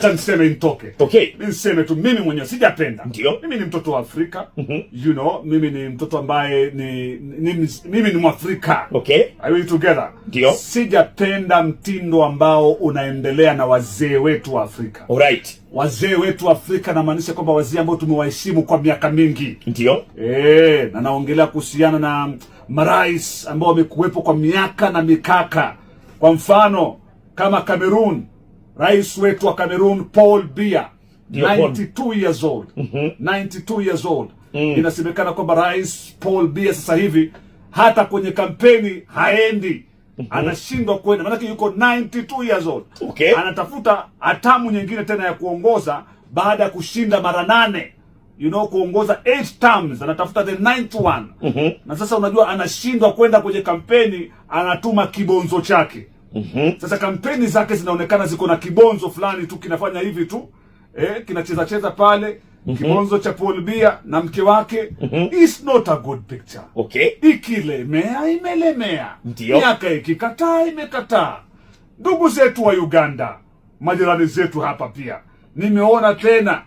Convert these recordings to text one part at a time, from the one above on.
Niseme nitoke. Okay. Mimi niseme tu mimi mwenyewe sijapenda. Ndio. Mimi ni mtoto wa Afrika. You know, mimi ni mtoto ambaye mimi ni Mwafrika. Okay. Are we together? Ndio. Sijapenda mtindo ambao unaendelea na wazee wetu wa Afrika. Alright. Wazee wetu wa Afrika namaanisha kwamba wazee ambao tumewaheshimu kwa miaka mingi. Ndio. Na naongelea kuhusiana na marais ambao wamekuwepo kwa miaka na mikaka. Kwa mfano kama Cameroon, rais wetu wa Cameroon Paul Biya, 92 years old. 92 years old. Inasemekana kwamba rais Paul Biya sasa hivi hata kwenye kampeni haendi. Anashindwa kwenda maana yuko 92 years old. Okay. Anatafuta hatamu nyingine tena ya kuongoza baada ya kushinda mara 8. You know, kuongoza 8 terms, anatafuta the 9th one. Na sasa unajua anashindwa kwenda kwenye kampeni, anatuma kibonzo chake. Sasa kampeni zake zinaonekana ziko na kibonzo fulani tu kinafanya hivi tu. Kinacheza cheza pale. Kibonzo cha Paul Biya na mke wake. It's not a good picture. Okay. Ikilemea imelemea. Ndio. Miaka ikikataa imekataa. Ndugu zetu wa Uganda, majirani zetu hapa pia. Nimeona tena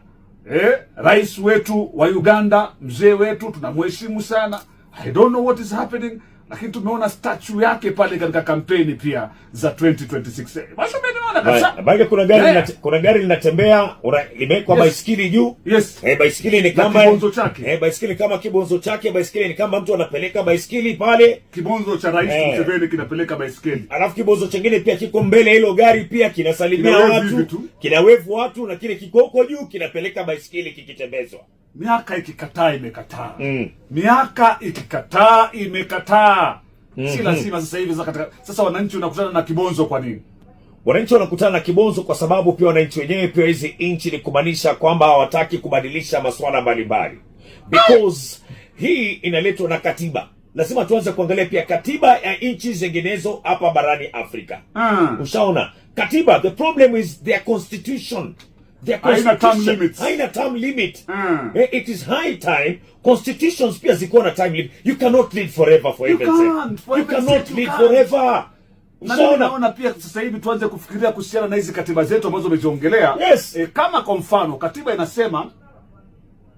rais wetu wa Uganda, mzee wetu tunamheshimu sana. I don't know what is happening, lakini tumeona statue yake pale katika kampeni pia za 2026. Basi umeona kabisa. Baada kuna gari linatembea, limewekwa baiskeli juu. Yes. Baiskeli ni kama kibonzo chake. Baiskeli kama kibonzo chake, baiskeli ni kama mtu anapeleka baiskeli pale. Kibonzo cha rais Museveni kinapeleka baiskeli. Alafu kibonzo kingine pia kiko mbele hilo gari pia kinasalimia watu, kinawevu watu na kile kiko huko juu kinapeleka baiskeli kikitembezwa. Miaka ikikataa imekataa. Miaka ikikataa imekataa. Si lazima sasa hivi sasa wananchi wanakutana na kibonzo kwa nini? Wananchi wanakutana na kibonzo kwa sababu pia wananchi wenyewe pia hizi nchi ni kumaanisha kwamba hawataki kubadilisha masuala mbalimbali. Because hii inaletwa na katiba. Lazima tuanze kuangalia pia katiba ya nchi zinginezo hapa barani Afrika. Ushaona? Katiba, the problem is their constitution. Haina term limits. Haina term limit. It is high time constitutions pia ziko na time limit. You cannot live forever for heaven's sake. You cannot live forever. Naona pia sasa hivi tuanze kufikiria kuhusiana na hizi katiba zetu ambazo umeziongelea. Yes. Kama kwa mfano katiba inasema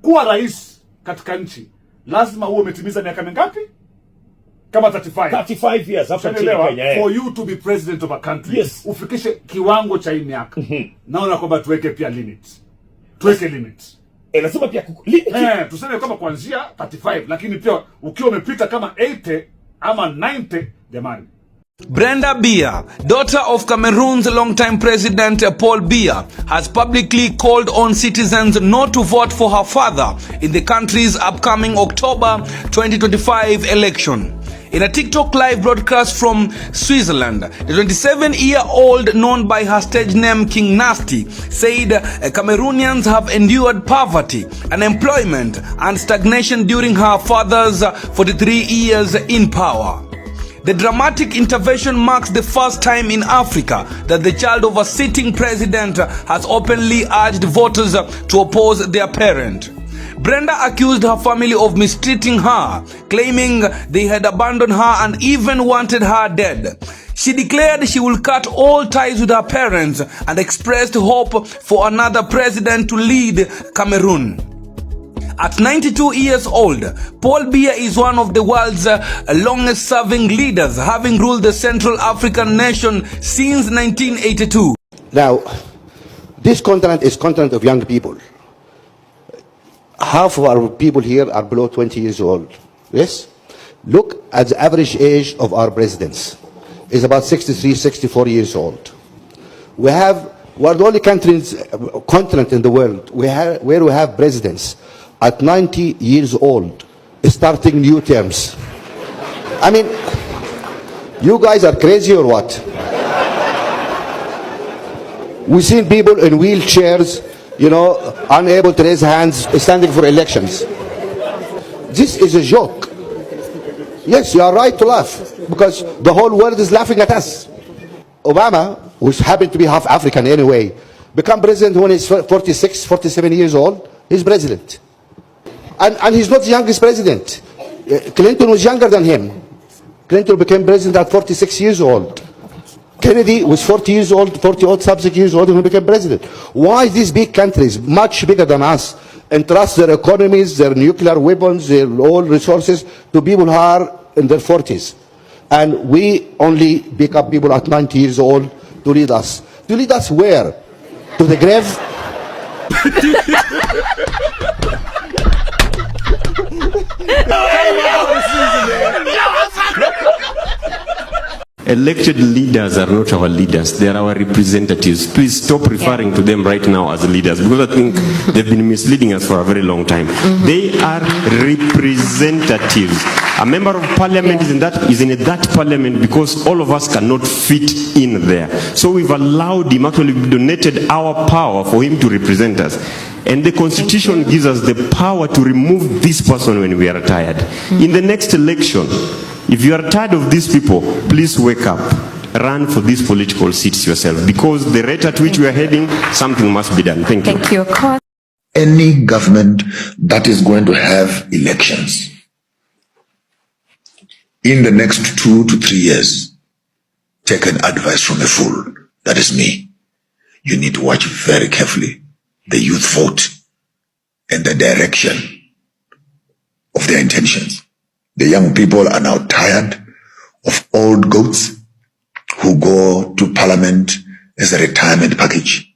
kuwa rais katika nchi lazima uwe umetimiza miaka mingapi? Kama 35 years hapa nchini Kenya. For you to be president of a country. Yes. Ufikishe kiwango cha hii miaka. Naona kwamba tuweke pia limits. Tuweke limits. Lazima pia limit. Tuseme kama kuanzia 35 lakini pia ukiwa umepita kama 80 ama 90 jamani. Brenda Biya, daughter of Cameroon's longtime president Paul Biya, has publicly called on citizens not to vote for her father in the country's upcoming October 2025 election. In a TikTok live broadcast from Switzerland, the 27-year-old, known by her stage name King Nasty, said Cameroonians have endured poverty, unemployment, and stagnation during her father's 43 years in power. The dramatic intervention marks the first time in Africa that the child of a sitting president has openly urged voters to oppose their parent. Brenda accused her family of mistreating her, claiming they had abandoned her and even wanted her dead. She declared she will cut all ties with her parents and expressed hope for another president to lead Cameroon. At 92 years old, Paul Biya is one of the world's longest-serving leaders, having ruled the Central African nation since 1982. Now, this continent is continent of young people. Half of our people here are below 20 years old. Yes? Look at the average age of our presidents. It's about 63, 64 years old. We're the only continent in the world where we have presidents at 90 years old, starting new terms. I mean, you guys are crazy or what? We've seen people in wheelchairs, you know, unable to raise hands, standing for elections. This is a joke. Yes, you are right to laugh, because the whole world is laughing at us. Obama, who happened to be half African anyway, became president when he's 46, 47 years old. He's president. And he's not the youngest president. Clinton was younger than him. Clinton became president at 46 years old. Kennedy was 40 years old, 40 something years old when he became president. Why these big countries, much bigger than us, entrust their economies, their nuclear weapons, their oil resources to people who are in their 40s? And we only pick up people at 90 years old to lead us. To lead us where? To the grave? Elected leaders are not our leaders, they are our representatives. Please stop referring to them right now as leaders, because I think they've been misleading us for a very long time. They are representatives. A member of parliament is in that parliament because all of us cannot fit in there. So we've allowed him, actually donated our power for him to represent us. And the Constitution gives us the power to remove this person when we are tired. In the next election, if you are tired of these people, please wake up. Run for these political seats yourself, because the rate at which we are heading, something must be done. Thank you. Thank you. Any government that is going to have elections in the next 2 to 3 years, take an advice from a fool. That is me. You need to watch very carefully the youth vote and the direction of their intentions. The young people are now tired of old goats who go to parliament as a retirement package,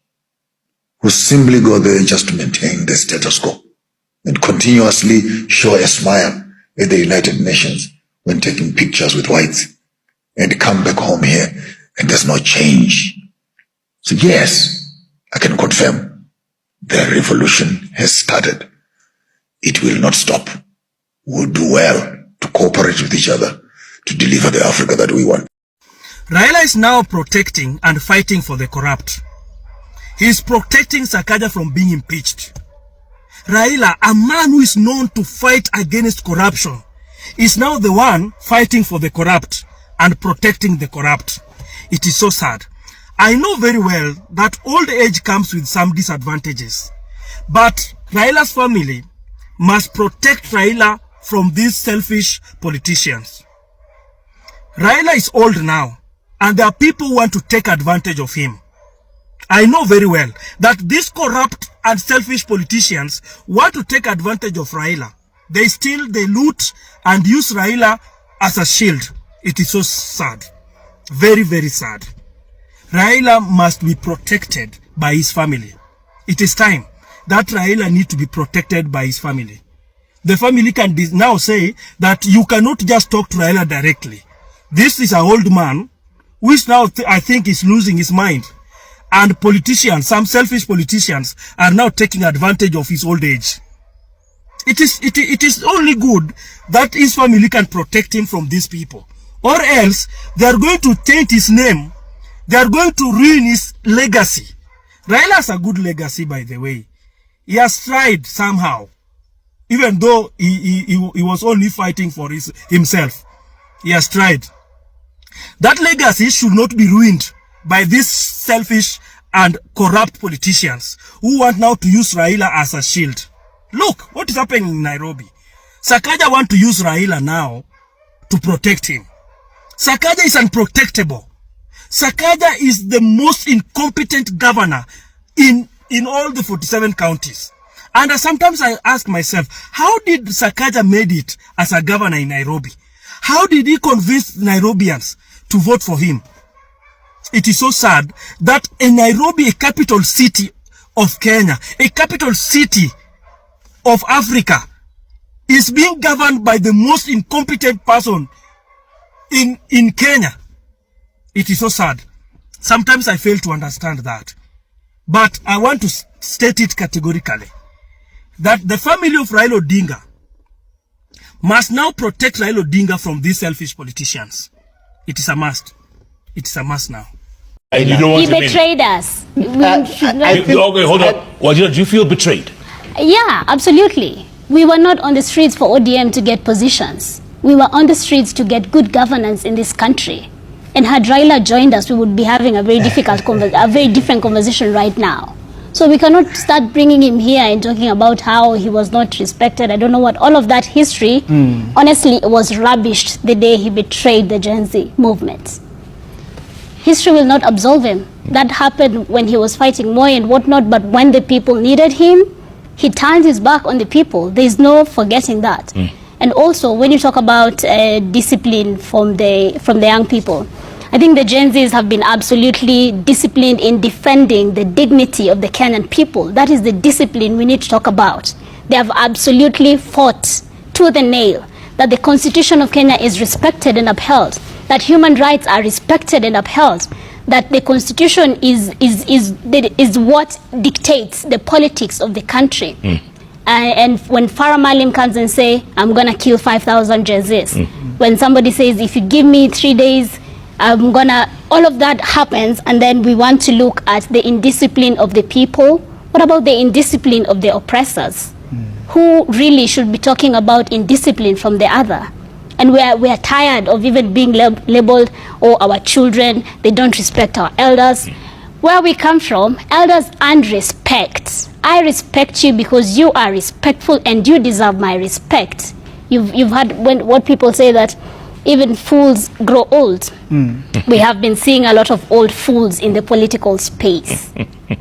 who simply go there just to maintain the status quo and continuously show a smile at the United Nations when taking pictures with whites, and come back home here and there's no change. So yes, I can confirm the revolution has started. It will not stop. We'll do well to cooperate with each other to deliver the Africa that we want. Raila is now protecting and fighting for the corrupt. He is protecting Sakaja from being impeached. Raila, a man who is known to fight against corruption, is now the one fighting for the corrupt and protecting the corrupt. It is so sad. I know very well that old age comes with some disadvantages, but Raila's family must protect Raila from these selfish politicians. Raila is old now, and there are people who want to take advantage of him. I know very well that these corrupt and selfish politicians want to take advantage of Raila. They steal, they loot, and use Raila as a shield. It is so sad. Very, very sad. Raila must be protected by his family. It is time that Raila needs to be protected by his family. The family can now say that you cannot just talk to Raila directly. This is an old man, which now I think is losing his mind. And politicians, some selfish politicians, are now taking advantage of his old age. It is only good that his family can protect him from these people. Or else, they are going to taint his name. They are going to ruin his legacy. Raila has a good legacy, by the way. He has tried somehow. Even though he was only fighting for himself. He has tried. That legacy should not be ruined by these selfish and corrupt politicians who want now to use Raila as a shield. Look, what is happening in Nairobi. Sakaja want to use Raila now to protect him. Sakaja is unprotectable. Sakaja is the most incompetent governor in all the 47 counties. And sometimes I ask myself, how did Sakaja made it as a governor in Nairobi? How did he convince Nairobians to vote for him? It is so sad that in Nairobi, a capital city of Kenya, a capital city of Africa, is being governed by the most incompetent person in Kenya. It is so sad. Sometimes I fail to understand that. But I want to state it categorically, that the family of Raila Odinga must now protect Raila Odinga from these selfish politicians. It is a must. It is a must now. And you know what he betrayed us. Okay, hold on. Well, do you feel betrayed? Yeah, absolutely. We were not on the streets for ODM to get positions. We were on the streets to get good governance in this country. And had Raila joined us, we would be having a very difficult, a very different conversation right now. So we cannot start bringing him here and talking about how he was not respected. I don't know what, all of that history, honestly, it was rubbished the day he betrayed the Genz movement. history will not absolve him. That happened when he was fighting Moi and whatnot, but when the people needed him, he turned his back on the people. There is no forgetting that. And also, when you talk about discipline from the young people, I think the Gen Zs have been absolutely disciplined in defending the dignity of the Kenyan people. That is the discipline we need to talk about. They have absolutely fought to the nail that the Constitution of Kenya is respected and upheld, that human rights are respected and upheld, that the Constitution is what dictates the politics of the country. And when Farah Malim comes and say, I'm going to kill 5,000 Gen Zs, when somebody says, if you give me 3 days, I'm going to, all of that happens, and then we want to look at the indiscipline of the people. What about the indiscipline of the oppressors? Who really should be talking about indiscipline from the other? And we are tired of even being labeled, oh, our children, they don't respect our elders. Where we come from, elders and respect. I respect you because you are respectful and you deserve my respect. You've heard what people say, that even fools grow old. We have been seeing a lot of old fools in the political space.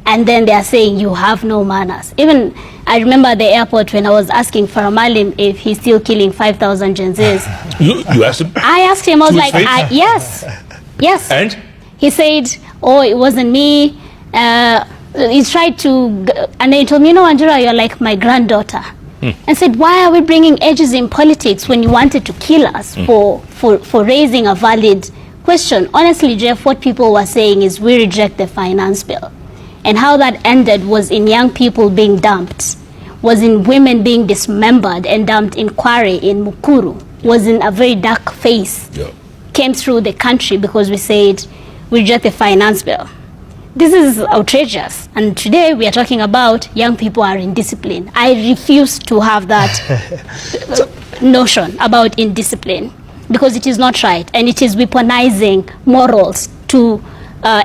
And then they are saying you have no manners. Even I remember at the airport when I was asking Farah Malim if he's still killing 5,000 Gen Zs. You asked him? I asked him, I was like, yes. Yes. And? He said, oh, it wasn't me. He tried to, and then he told me, you know, Angela, you're like my granddaughter. And said, why are we bringing ages in politics when you wanted to kill us for raising a valid question? Honestly, Jeff, what people were saying is we reject the finance bill. And how that ended was in young people being dumped, was in women being dismembered and dumped in Kware, in Mukuru, was in a very dark phase. Came through the country because we said we reject the finance bill. This is outrageous. And today we are talking about young people are indisciplined. I refuse to have that notion about indiscipline, because it is not right, and it is weaponizing morals to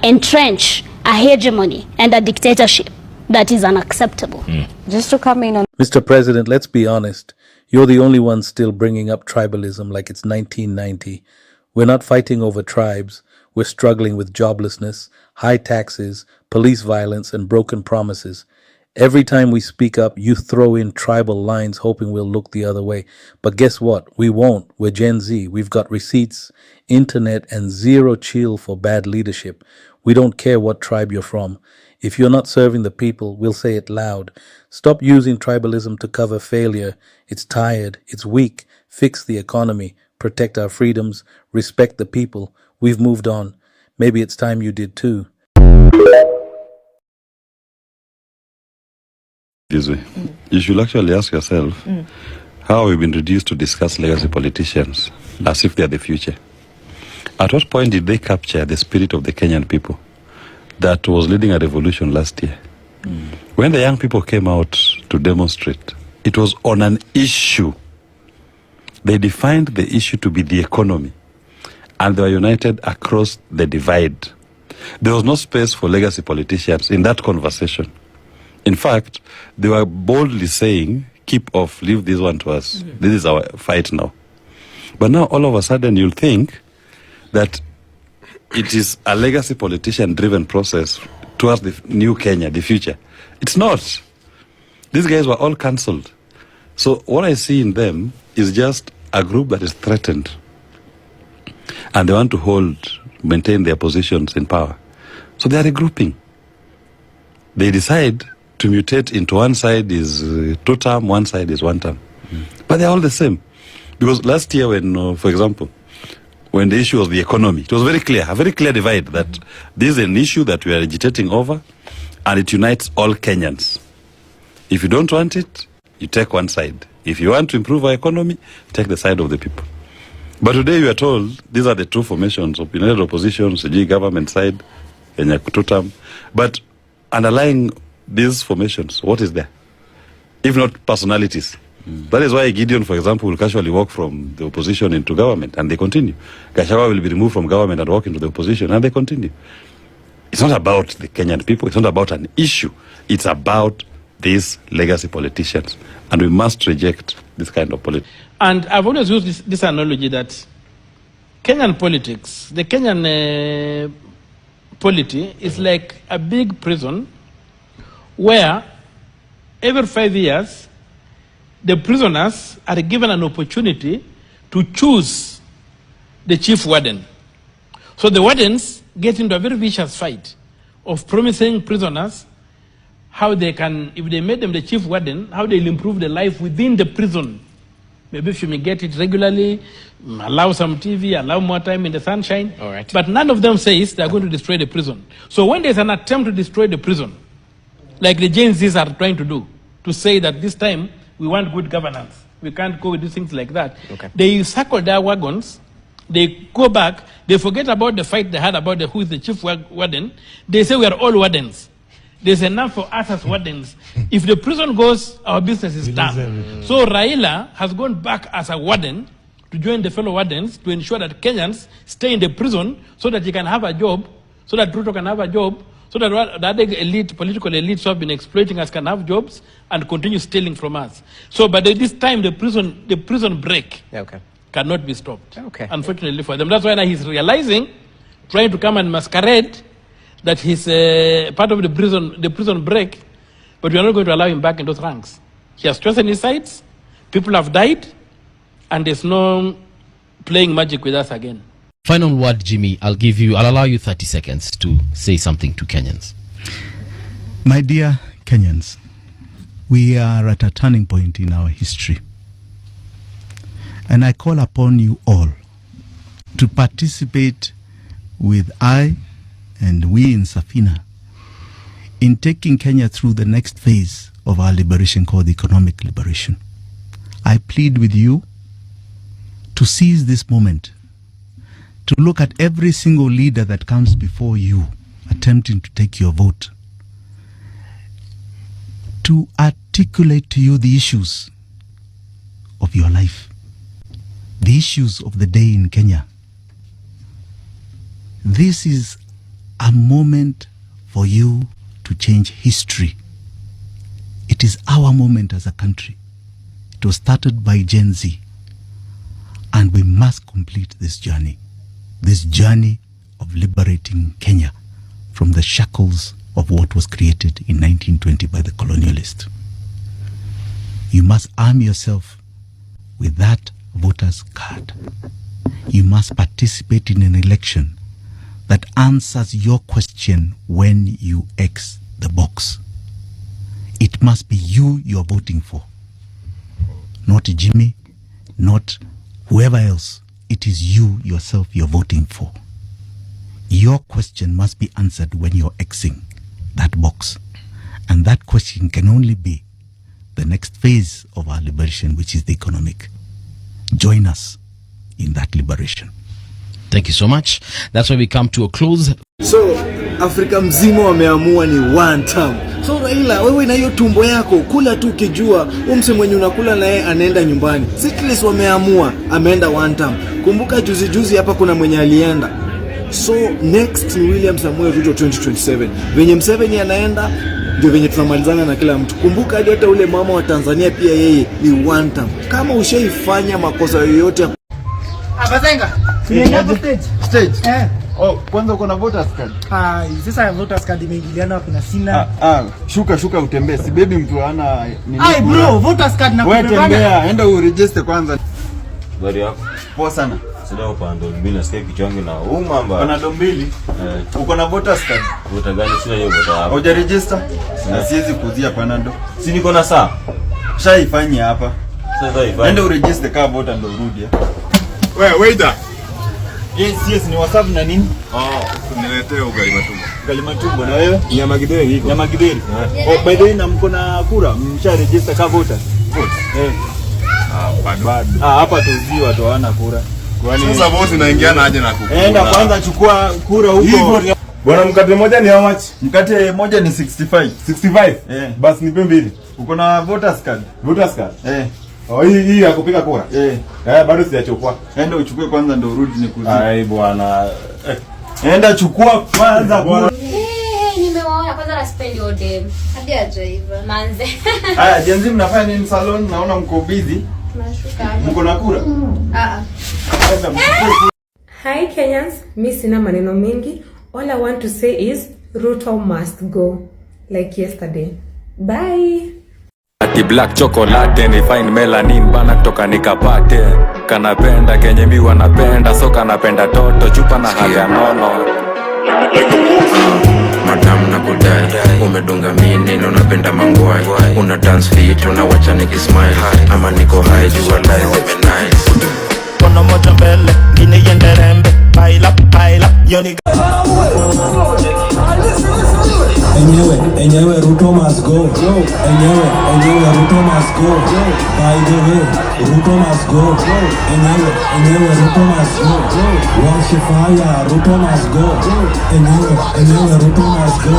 entrench a hegemony and a dictatorship that is unacceptable. Just to come in on... Mr. President, let's be honest. You're the only one still bringing up tribalism like it's 1990. We're not fighting over tribes. We're struggling with joblessness, high taxes, police violence, and broken promises. Every time we speak up, you throw in tribal lines hoping we'll look the other way. But guess what? We won't. We're Gen Z. We've got receipts, internet, and zero chill for bad leadership. We don't care what tribe you're from. If you're not serving the people, we'll say it loud. Stop using tribalism to cover failure. It's tired. It's weak. Fix the economy. Protect our freedoms. Respect the people. We've moved on. Maybe it's time you did too. This way. You should actually ask yourself, how have we been reduced to discuss legacy politicians as if they are the future? At what point did they capture the spirit of the Kenyan people that was leading a revolution last year? When the young people came out to demonstrate, it was on an issue. They defined the issue to be the economy, and they were united across the divide. There was no space for legacy politicians in that conversation. In fact, they were boldly saying, keep off, leave this one to us. This is our fight now. But now all of a sudden you'll think that it is a legacy politician-driven process towards the new Kenya, the future. It's not. These guys were all cancelled. So what I see in them is just a group that is threatened. And they want to maintain their positions in power. So they are regrouping. They decide to mutate into one side is 2-term, one side is 1-term. But they're all the same. Because last year when, for example, when the issue was the economy, it was very clear, a very clear divide that this is an issue that we are agitating over and it unites all Kenyans. If you don't want it, you take one side. If you want to improve our economy, take the side of the people. But today we are told these are the two formations of united opposition, the government side, and 2-term. But underlying these formations, what is there? If not personalities. That is why Gideon, for example, will casually walk from the opposition into government, and they continue. Gachagua will be removed from government and walk into the opposition, and they continue. It's not about the Kenyan people. It's not about an issue. It's about these legacy politicians. And we must reject this kind of politics. And I've always used this analogy that Kenyan politics, the Kenyan polity is like a big prison where every 5 years the prisoners are given an opportunity to choose the chief warden. So the wardens get into a very vicious fight of promising prisoners how they can, if they made them the chief warden, how they'll improve the life within the prison. Maybe if you may get it regularly, allow some TV, allow more time in the sunshine. All right. But none of them says they're going to destroy the prison. So when there's an attempt to destroy the prison, like the Genzs are trying to do, to say that this time we want good governance, we can't go with these things like that. Okay. They circle their wagons, they go back, they forget about the fight they had about who is the chief warden. They say we are all wardens. There's enough for us as wardens. If the prison goes, our business is done. So Raila has gone back as a warden to join the fellow wardens to ensure that Kenyans stay in the prison so that he can have a job, so that Ruto can have a job, so that the other elite, political elites who have been exploiting us can have jobs and continue stealing from us. So, but at this time, the prison break cannot be stopped. Unfortunately for them. That's why now he's realizing, trying to come and masquerade that he's part of the prison break, but we are not going to allow him back in those ranks. He has chosen his sides, people have died, and there's no playing magic with us again. Final word, Jimmy. I'll allow you 30 seconds to say something to Kenyans. My dear Kenyans, we are at a turning point in our history. And I call upon you all to participate with I and we in Safina in taking Kenya through the next phase of our liberation called economic liberation. I plead with you to seize this moment, to look at every single leader that comes before you attempting to take your vote, to articulate to you the issues of your life, the issues of the day in Kenya. This is a moment for you to change history. It is our moment as a country. It was started by Genz, and we must complete this journey of liberating Kenya from the shackles of what was created in 1920 by the colonialists. You must arm yourself with that voter's card. You must participate in an election that answers your question when you X the box. It must be you you're voting for, not Jimmy, not whoever else. It is you yourself you're voting for. Your question must be answered when you're Xing that box. And that question can only be the next phase of our liberation, which is the economic. Join us in that liberation. Thank you so much. That's why we come to a close. So, Afrika mzima wameamua ni one term. So Raila, wewe na hiyo tumbo yako, kula tu kijua, umse mwenye unakula na yeye anaenda nyumbani. Sitless wameamua, ameenda one term. Kumbuka juzi hapa kuna mwenye alienda. So next ni William Samuel Ruto 2027. Venye Mseveni anaenda, ndio venye tunamalizana na kila mtu. Kumbuka hata ule mama wa Tanzania pia yeye ni one term. Kama ushaifanya makosa yoyote Abazenga. Stage. Oh, kwanza uko na voters card? Sasa voters card imeingiliana wapi na sina. Shuka utembee. Si baby mtu ana nini? Bro, voters card na wewe tembea, enda uregister kwanza. Bari yako. Poa sana. Sida upande bila nasikia kichwa changu na umamba. Kuna dombili. Uko na voters card? Voter gani sina hiyo voter hapa. Hoja register? Na siwezi kuzia panado. Si niko na saa. Shaifanya hapa. Sasa ifanye. Enda uregister kama voter ndo urudi. Wewe waiter. Yes, ni WhatsApp na nini? Niletee ugali matumbo. Ugali matumbo na wewe? Nyama githeri hiko. Nyama githeri. By the way, na mko na kura, msha register ka voter. Bado. Hapa tuziwa tu hawana kura. Sasa boss inaingiana aje na kukura? Enda kwanza chukua kura huko. Bwana, mkate moja ni how much? Mkate moja ni 65. 65? Basi nipe mbili. Uko na voters card? Voters card? Hii ya kupiga kura? Bado sijachukua. Enda uchukue kwanza ndio urudi nikuzie. Ai bwana. Enda chukua kwanza kura. Nimewaona kwanza na spend your day. Hadi ajaiva. Manze. Haya, Genz mnafanya nini salon? Naona mko busy. Tunashuka. Mko na kura? Hi Kenyans, mimi sina maneno mengi. All I want to say is Ruto must go, like yesterday. Bye. Ati black chocolate ni fine melanin bana kutoka nikapate. Kanapenda kenye mi wanapenda, so kanapenda toto chupa na haga nono. Madam na kudai, umedunga mini na unapenda mangwai. Una dance fit, unawacha nikismile. Ama niko high, jua life is nice. Kono moja mbele, gine yende rembe. Paila, yoni Enyewe, Ruto must go. Enyewe, Ruto must go. By the way, Ruto must go. Enyewe, Ruto must go. Wash fire, Ruto must go. Enyewe, Ruto must go.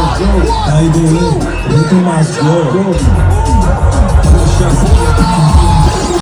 By the way, Ruto must go.